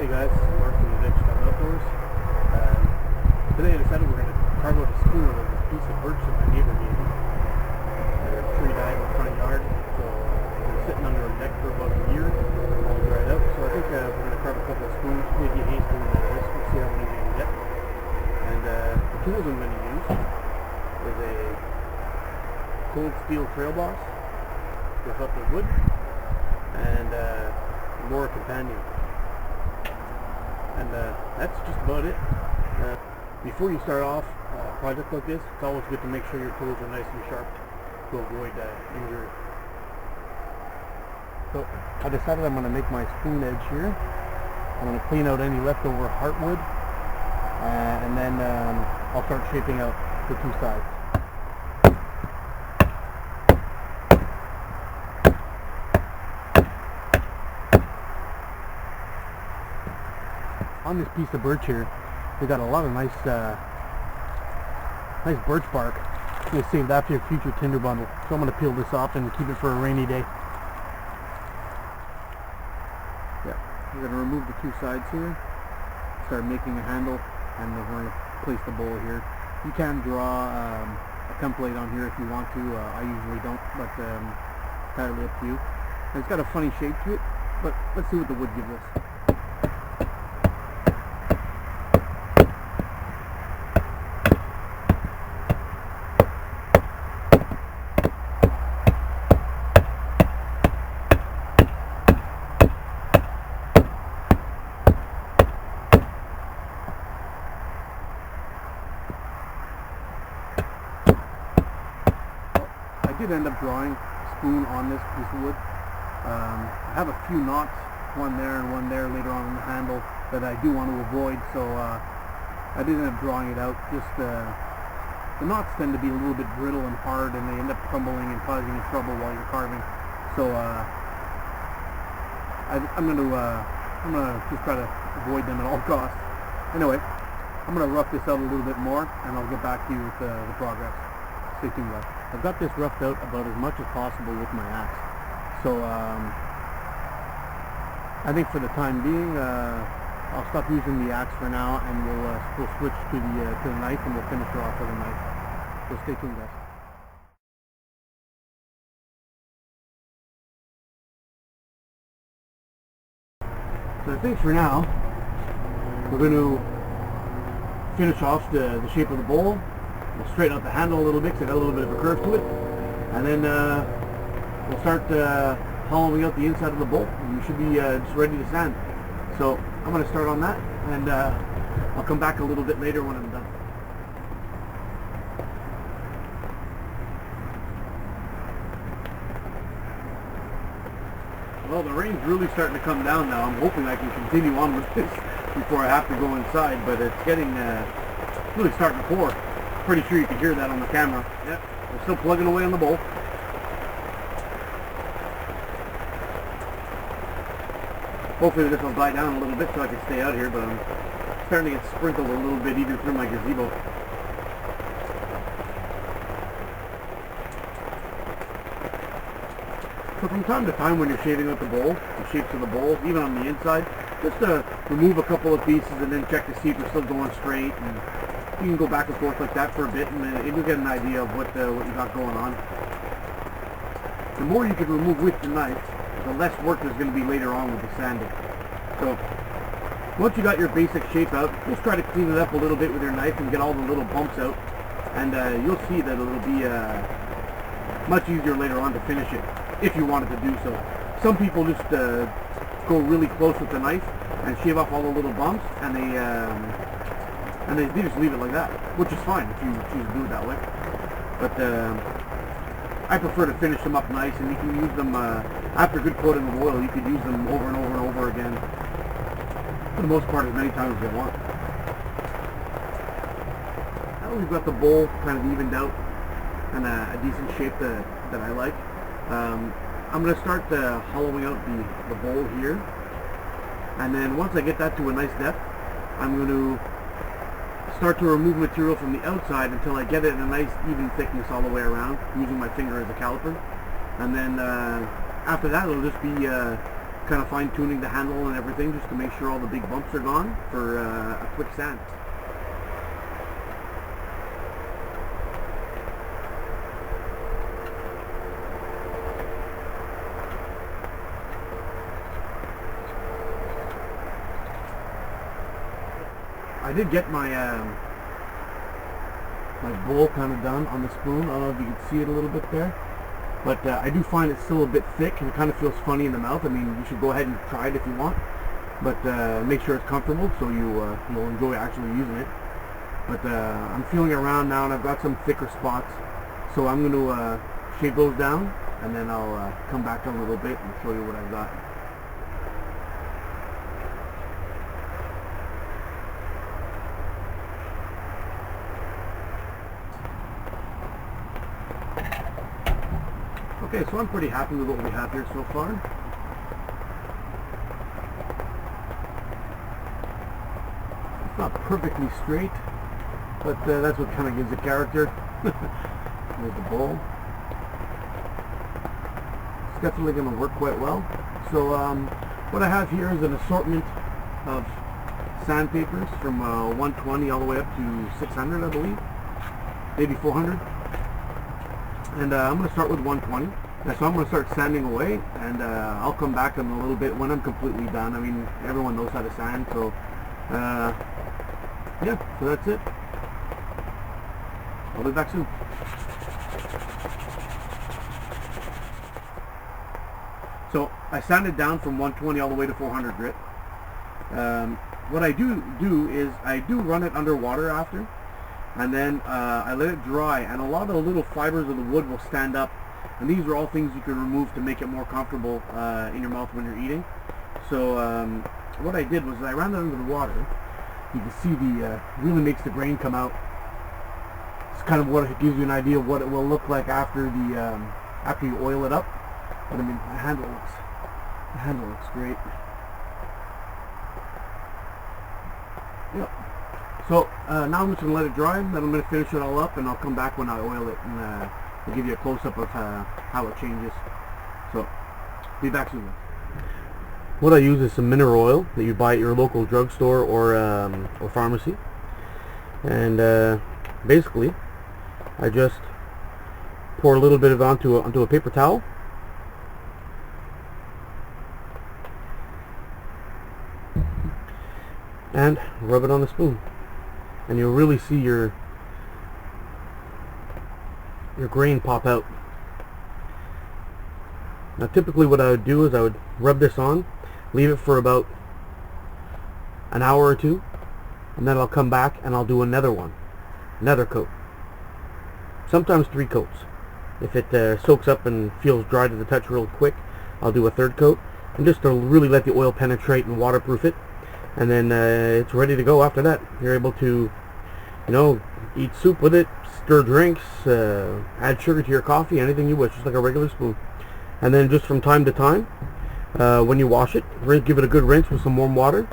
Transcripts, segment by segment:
Hey guys, Mark from the Birch Outdoors. Today I decided we're going to carve out a spoon of a piece of birch that my neighbor gave me. Their tree died in the front yard, so it's been sitting under a deck for about a year, all dried out. So I think we're going to carve a couple of spoons, maybe a spoon like this. We'll see how many we can get. And the tools I'm going to use is a cold steel trail boss with up the wood and more companion. And that's just about it. Before you start off a project like this, it's always good to make sure your tools are nice and sharp to avoid injury. So I decided I'm going to make my spoon edge here. I'm going to clean out any leftover heartwood, and then I'll start shaping out the two sides. On this piece of birch here, we got a lot of nice birch bark. I'm going to save that for your future tinder bundle. So I'm going to peel this off and keep it for a rainy day. Yeah, we're going to remove the two sides here, start making a handle, and we're going to place the bowl here. You can draw a template on here if you want to. I usually don't, but it's entirely up to you. And it's got a funny shape to it, but let's see what the wood gives us. I did end up drawing a spoon on this piece of wood. I have a few knots, one there and one there later on the handle, that I do want to avoid, so I did end up drawing it out. Just the knots tend to be a little bit brittle and hard, and they end up crumbling and causing you trouble while you're carving. So I'm gonna just try to avoid them at all costs. Anyway, I'm gonna rough this out a little bit more, and I'll get back to you with the progress. Stay tuned, guys. I've got this roughed out about as much as possible with my axe. So I think for the time being, I'll stop using the axe for now, and we'll switch to the knife, and we'll finish her off with a knife. So stay tuned, guys. So I think for now, we're going to finish off the shape of the bowl. We'll straighten out the handle a little bit because I got a little bit of a curve to it, and then we'll start hollowing out the inside of the bowl, and we should be just ready to sand. So I'm going to start on that, and I'll come back a little bit later when I'm done. Well, the rain's really starting to come down now. I'm hoping I can continue on with this before I have to go inside, but it's getting really starting to pour. Pretty sure you can hear that on the camera. Yep, we're still plugging away on the bowl. Hopefully this will die down a little bit so I can stay out here, but I'm starting to get sprinkled a little bit even through my gazebo. So from time to time when you're shaving out the bowl, the shapes of the bowl, even on the inside, just remove a couple of pieces and then check to see if they're still going straight. And you can go back and forth like that for a bit, and then you'll get an idea of what you got going on. The more you can remove with the knife, the less work there's going to be later on with the sanding. So once you got your basic shape out, just try to clean it up a little bit with your knife and get all the little bumps out, and you'll see that it'll be much easier later on to finish it, if you wanted to do so. Some people just go really close with the knife and shave off all the little bumps, and they just leave it like that, which is fine if you choose to do it that way. But I prefer to finish them up nice, and you can use them after a good coating of oil. You can use them over and over and over again, for the most part, as many times as you want. Now we've got the bowl kind of evened out and a decent shape that I like. I'm going to start hollowing out the bowl here, and then once I get that to a nice depth, I'm going to start to remove material from the outside until I get it in a nice even thickness all the way around, using my finger as a caliper. And then after that it'll just be kind of fine-tuning the handle and everything just to make sure all the big bumps are gone for a quick sand. I did get my my bowl kind of done on the spoon. I don't know if you can see it a little bit there, but I do find it's still a bit thick and it kind of feels funny in the mouth. I mean, you should go ahead and try it if you want, but make sure it's comfortable so you'll enjoy actually using it. But I'm feeling it around now, and I've got some thicker spots, so I'm going to shave those down, and then I'll come back in a little bit and show you what I've got. Okay, so I'm pretty happy with what we have here so far. It's not perfectly straight, but that's what kind of gives it character. There's the bowl. It's definitely going to work quite well. So what I have here is an assortment of sandpapers from 120 all the way up to 600, I believe, maybe 400. And I'm going to start with 120. So I'm going to start sanding away, and I'll come back in a little bit when I'm completely done. I mean, everyone knows how to sand, so yeah, so that's it. I'll be back soon. So I sanded down from 120 all the way to 400 grit. What I do is I do run it under water after, and then I let it dry, and a lot of the little fibers of the wood will stand up, and these are all things you can remove to make it more comfortable in your mouth when you're eating. So what I did was I ran it under the water. You can see the really makes the grain come out. It's kind of what it gives you an idea of what it will look like after the after you oil it up. But I mean, the handle looks great. Yeah. So now I'm just going to let it dry, then I'm going to finish it all up, and I'll come back when I oil it, and I'll give you a close-up of how it changes. So, be back soon. What I use is some mineral oil that you buy at your local drugstore or pharmacy. And basically, I just pour a little bit of it onto a paper towel. And rub it on the spoon. And you'll really see your grain pop out. Now typically what I would do is I would rub this on, leave it for about an hour or two, and then I'll come back and I'll do another coat. Sometimes 3 coats. If it soaks up and feels dry to the touch real quick, I'll do a 3rd coat, and just to really let the oil penetrate and waterproof it. And then it's ready to go after that. You're able to, eat soup with it, stir drinks, add sugar to your coffee, anything you wish, just like a regular spoon. And then just from time to time, when you wash it, give it a good rinse with some warm water.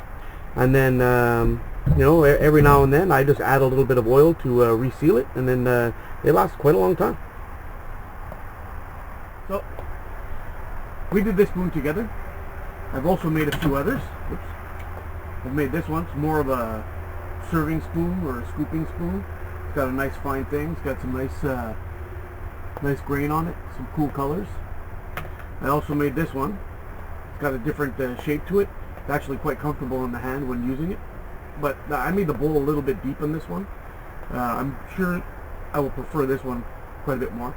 And then, every now and then, I just add a little bit of oil to reseal it, and then it lasts quite a long time. So, we did this spoon together. I've also made a few others. Oops. I've made this one. It's more of a serving spoon or a scooping spoon. It's got a nice fine thing. It's got some nice grain on it. Some cool colors. I also made this one. It's got a different shape to it. It's actually quite comfortable in the hand when using it. But I made the bowl a little bit deep on this one. I'm sure I will prefer this one quite a bit more.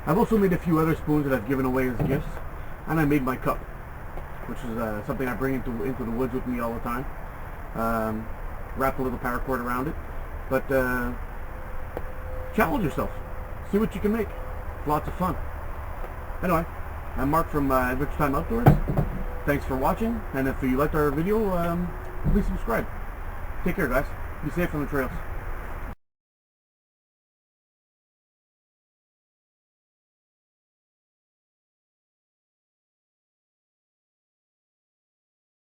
I've also made a few other spoons that I've given away as gifts. And I made my cup, which is something I bring into the woods with me all the time. Wrap a little paracord around it. But challenge yourself. See what you can make. It's lots of fun. Anyway, I'm Mark from Adventure Time Outdoors. Thanks for watching, and if you liked our video, please subscribe. Take care, guys. Be safe on the trails.